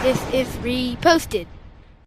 if reposted.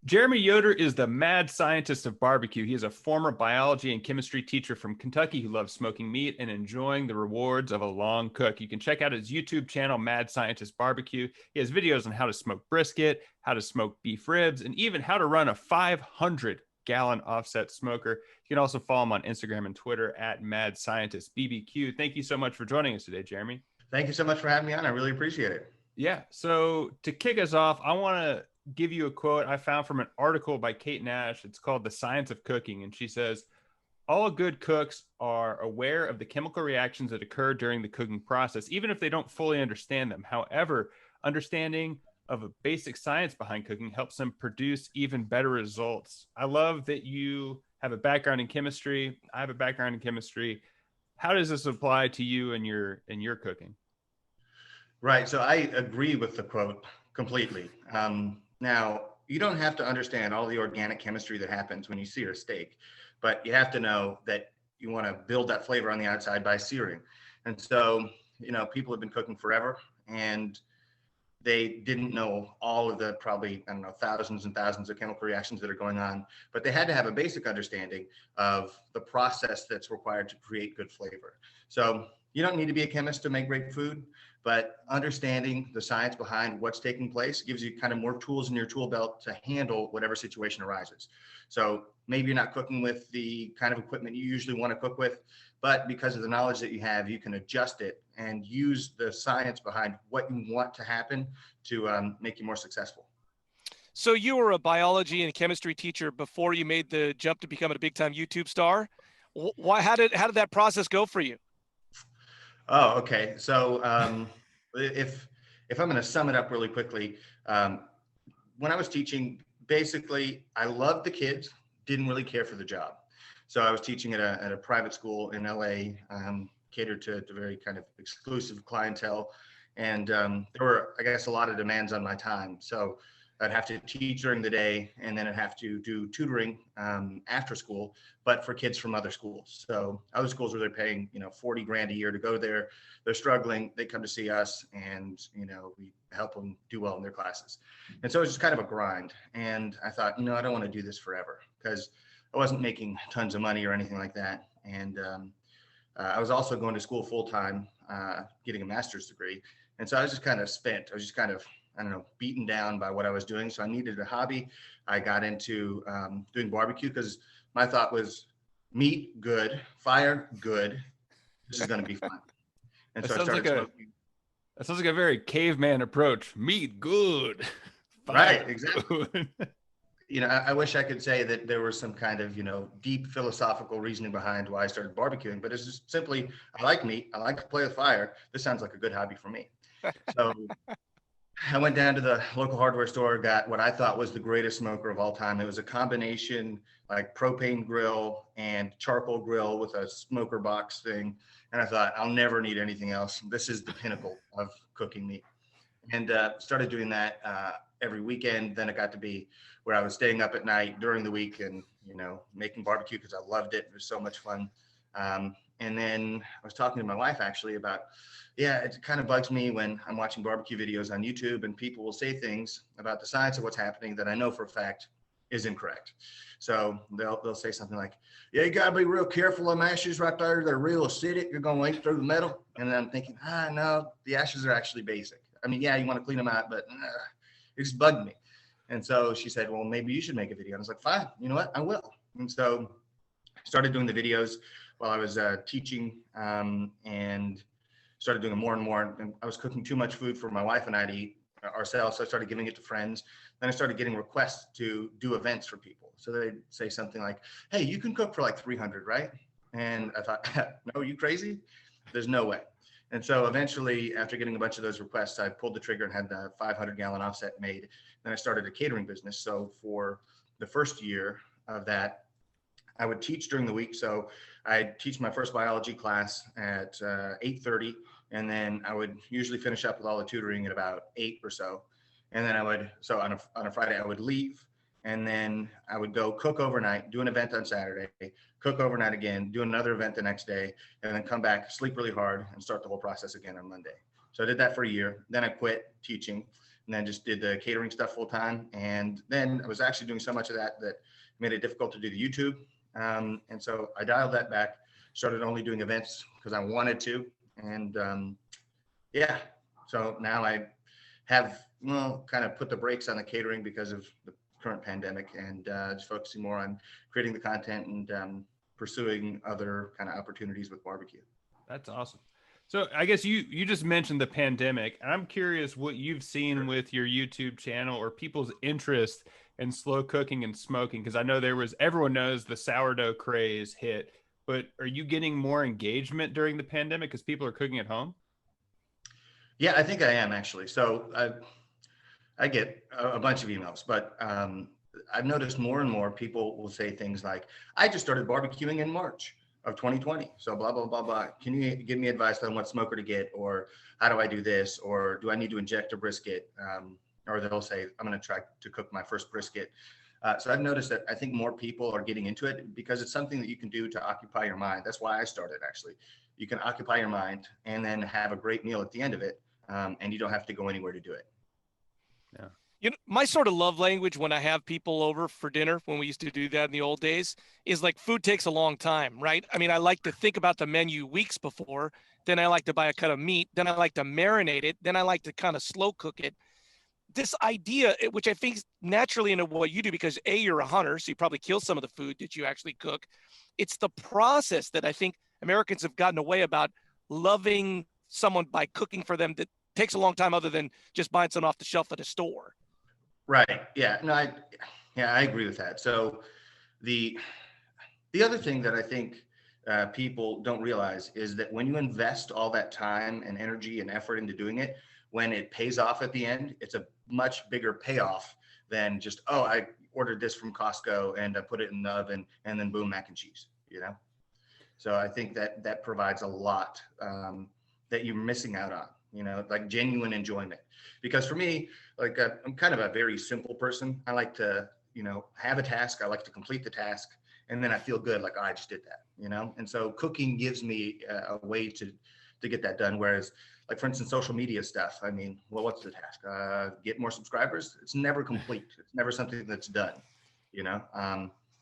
Jeremy Yoder is the mad scientist of barbecue. He is a former biology and chemistry teacher from Kentucky who loves smoking meat and enjoying the rewards of a long cook. You can check out his YouTube channel, Mad Scientist Barbecue. He has videos on how to smoke brisket, how to smoke beef ribs, and even how to run a 500-gallon offset smoker. You can also follow him on Instagram and Twitter at Mad Scientist BBQ. Thank you so much for joining us today, Jeremy. Thank you so much for having me on. I really appreciate it. Yeah. So to kick us off, I want to give you a quote I found from an article by Kate Nash. It's called The Science of Cooking. And she says, all good cooks are aware of the chemical reactions that occur during the cooking process, even if they don't fully understand them. However, understanding of a basic science behind cooking helps them produce even better results. I love that you have a background in chemistry. I have a background in chemistry. How does this apply to you and your cooking? Right. So I agree with the quote completely. Now, you don't have to understand all the organic chemistry that happens when you sear a steak, but you have to know that you want to build that flavor on the outside by searing. And so, people have been cooking forever and they didn't know all of the probably, I don't know, thousands and thousands of chemical reactions that are going on, but they had to have a basic understanding of the process that's required to create good flavor. So you don't need to be a chemist to make great food, but understanding the science behind what's taking place gives you kind of more tools in your tool belt to handle whatever situation arises. So maybe you're not cooking with the kind of equipment you usually want to cook with, but because of the knowledge that you have, you can adjust it and use the science behind what you want to happen to make you more successful. So you were a biology and chemistry teacher before you made the jump to become a big-time YouTube star. Why? How did that process go for you? Oh, okay. So if I'm going to sum it up really quickly, when I was teaching, basically I loved the kids, didn't really care for the job. So I was teaching at a private school in LA, catered to very kind of exclusive clientele, and there were, I guess, a lot of demands on my time. So I'd have to teach during the day, and then I'd have to do tutoring after school, but for kids from other schools. So other schools where they're paying, $40 grand a year to go there, they're struggling, they come to see us, and we help them do well in their classes. And so it's just kind of a grind. And I thought, I don't want to do this forever because I wasn't making tons of money or anything like that. And I was also going to school full time, getting a master's degree. And so I was just kind of spent. I was just kind of, I don't know, beaten down by what I was doing. So I needed a hobby. I got into doing barbecue because my thought was meat, good, fire, good. This is going to be fun. And so I started smoking. That sounds like a very caveman approach. Meat, good. Fire, right, exactly. Good. I wish I could say that there was some kind of, deep philosophical reasoning behind why I started barbecuing, but it's just simply, I like meat. I like to play with fire. This sounds like a good hobby for me. So I went down to the local hardware store, got what I thought was the greatest smoker of all time. It was a combination like propane grill and charcoal grill with a smoker box thing. And I thought, I'll never need anything else. This is the pinnacle of cooking meat. And started doing that every weekend. Then it got to be where I was staying up at night during the week and, making barbecue because I loved it. It was so much fun. And then I was talking to my wife actually about, it kind of bugs me when I'm watching barbecue videos on YouTube and people will say things about the science of what's happening that I know for a fact is incorrect. So they'll say something like, yeah, you gotta be real careful of them ashes right there. They're real acidic. You're gonna eat through the metal. And then I'm thinking, no, the ashes are actually basic. I mean, yeah, you want to clean them out, but it just bugged me. And so she said, well, maybe you should make a video. And I was like, fine, you know what, I will. And so I started doing the videos while I was teaching and started doing it more and more. And I was cooking too much food for my wife and I to eat ourselves. So I started giving it to friends. Then I started getting requests to do events for people. So they'd say something like, hey, you can cook for like 300, right? And I thought, no, are you crazy? There's no way. And so eventually, after getting a bunch of those requests, I pulled the trigger and had the 500-gallon offset made. Then I started a catering business. So for the first year of that, I would teach during the week. So I'd teach my first biology class at 8:30, and then I would usually finish up with all the tutoring at about 8 or so. And then on a Friday, I would leave, and then I would go cook overnight, do an event on Saturday, cook overnight again, do another event the next day, and then come back, sleep really hard, and start the whole process again on Monday. So I did that for a year. Then I quit teaching. and then just did the catering stuff full time. And then I was actually doing so much of that that made it difficult to do the YouTube. And so I dialed that back, started only doing events because I wanted to. And yeah, so now I have, well, kind of put the brakes on the catering because of the current pandemic, and just focusing more on creating the content and pursuing other kind of opportunities with barbecue. That's awesome. So I guess you just mentioned the pandemic, and I'm curious what you've seen with your YouTube channel or people's interest in slow cooking and smoking, because I know everyone knows the sourdough craze hit, but are you getting more engagement during the pandemic because people are cooking at home? Yeah, I think I am actually. So I get a bunch of emails, but I've noticed more and more people will say things like, I just started barbecuing in March of 2020. So blah, blah, blah, blah. Can you give me advice on what smoker to get? Or how do I do this? Or do I need to inject a brisket? Or they'll say, I'm going to try to cook my first brisket. So I've noticed that I think more people are getting into it because it's something that you can do to occupy your mind. That's why I started, actually. You can occupy your mind and then have a great meal at the end of it. And you don't have to go anywhere to do it. Yeah. You know, my sort of love language when I have people over for dinner, when we used to do that in the old days, is like food takes a long time, right? I mean, I like to think about the menu weeks before, then I like to buy a cut of meat, then I like to marinate it, then I like to kind of slow cook it. This idea, which I think is naturally into what you do, because A, you're a hunter, so you probably kill some of the food that you actually cook. It's the process that I think Americans have gotten away about loving someone by cooking for them that takes a long time, other than just buying something off the shelf at a store. Right. Yeah. No, I agree with that. So the other thing that I think people don't realize is that when you invest all that time and energy and effort into doing it, when it pays off at the end, it's a much bigger payoff than just, oh, I ordered this from Costco and I put it in the oven and then boom, mac and cheese, you know? So I think that provides a lot that you're missing out on, you know, like genuine enjoyment. Because for me, like I'm kind of a very simple person. I like to, you know, have a task. I like to complete the task, and then I feel good, like, oh, I just did that, you know. And so cooking gives me a way to get that done. Whereas, like for instance, social media stuff. I mean, well, what's the task? Get more subscribers. It's never complete. It's never something that's done, you know.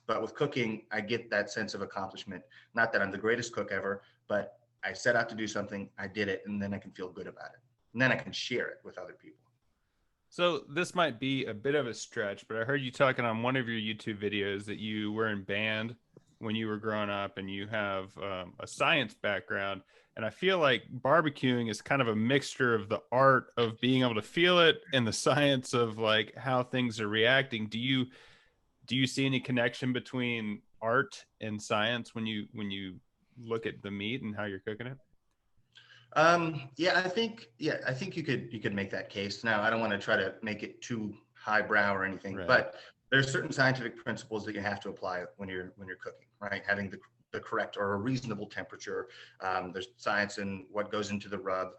But with cooking, I get that sense of accomplishment. Not that I'm the greatest cook ever, but I set out to do something, I did it, and then I can feel good about it. And then I can share it with other people. So this might be a bit of a stretch, but I heard you talking on one of your YouTube videos that you were in band when you were growing up, and you have a science background. And I feel like barbecuing is kind of a mixture of the art of being able to feel it and the science of like how things are reacting. Do you see any connection between art and science when you look at the meat and how you're cooking it? Yeah, I think you could make that case. Now, I don't want to try to make it too highbrow or anything, Right. but there's certain scientific principles that you have to apply when you're cooking, right? Having the correct or a reasonable temperature. There's science in what goes into the rub.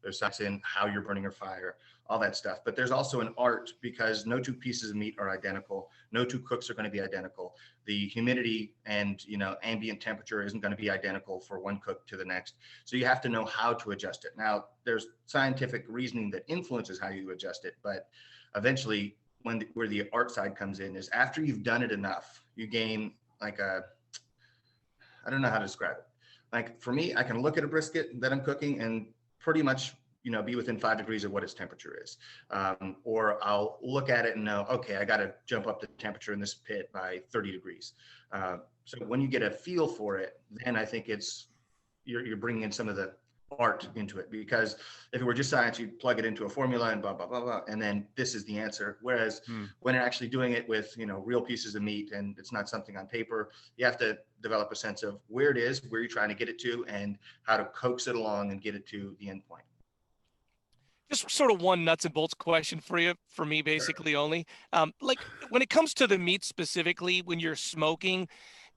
There's science in how you're burning your fire, all that stuff. But there's also an art, because no two pieces of meat are identical. No two cooks are going to be identical. The humidity and, you know, ambient temperature isn't going to be identical for one cook to the next. So you have to know how to adjust it. Now, there's scientific reasoning that influences how you adjust it, but eventually where the art side comes in is after you've done it enough, you gain like I don't know how to describe it. Like for me, I can look at a brisket that I'm cooking and pretty much, you know, be within 5 degrees of what its temperature is. Or I'll look at it and know, okay, I got to jump up the temperature in this pit by 30 degrees. So when you get a feel for it, then I think you're bringing in some of the art into it, because if it were just science, you'd plug it into a formula and blah, blah, blah, blah, and then this is the answer. Whereas when you're actually doing it with, you know, real pieces of meat and it's not something on paper, you have to develop a sense of where it is, where you're trying to get it to, and how to coax it along and get it to the end point. Just sort of one nuts and bolts question for you, for me, basically only. Like when it comes to the meat specifically, when you're smoking,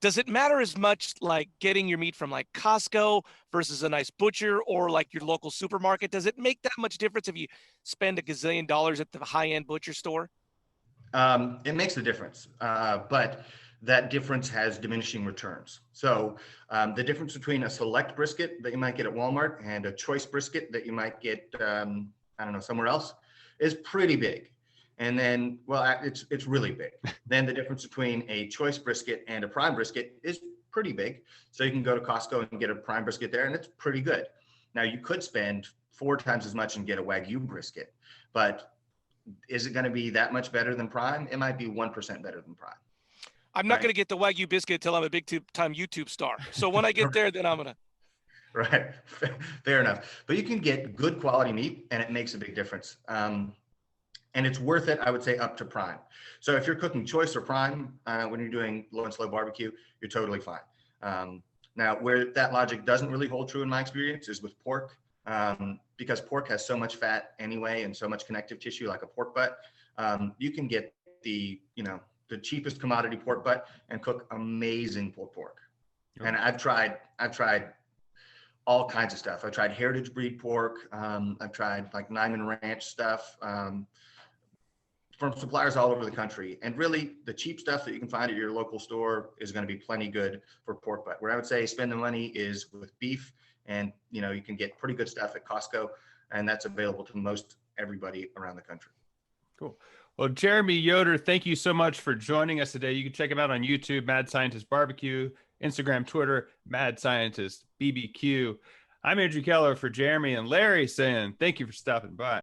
does it matter as much like getting your meat from like Costco versus a nice butcher or like your local supermarket? Does it make that much difference if you spend a gazillion dollars at the high-end butcher store? It makes a difference, but that difference has diminishing returns. So the difference between a select brisket that you might get at Walmart and a choice brisket that you might get, I don't know, somewhere else, is pretty big. And then, well, it's really big. Then the difference between a choice brisket and a prime brisket is pretty big. So you can go to Costco and get a prime brisket there, and it's pretty good. Now you could spend 4 times as much and get a Wagyu brisket, but is it going to be that much better than prime? It might be 1% better than prime. I'm not going to get the Wagyu biscuit until I'm a big time YouTube star. So when I get there, then I'm going to. Right. Fair enough. But you can get good quality meat, and it makes a big difference. And it's worth it, I would say, up to prime. So if you're cooking choice or prime, when you're doing low and slow barbecue, you're totally fine. Now, where that logic doesn't really hold true in my experience is with pork, because pork has so much fat anyway and so much connective tissue like a pork butt. You can get the cheapest commodity pork butt and cook amazing pulled pork. Yep. And I've tried all kinds of stuff. I've tried heritage breed pork. I've tried like Nyman Ranch stuff from suppliers all over the country. And really, the cheap stuff that you can find at your local store is going to be plenty good for pork butt. Where I would say spend the money is with beef, and you can get pretty good stuff at Costco, and that's available to most everybody around the country. Cool. Well, Jeremy Yoder, thank you so much for joining us today. You can check him out on YouTube, Mad Scientist Barbecue, Instagram, Twitter, Mad Scientist BBQ. I'm Andrew Keller for Jeremy and Larry saying thank you for stopping by.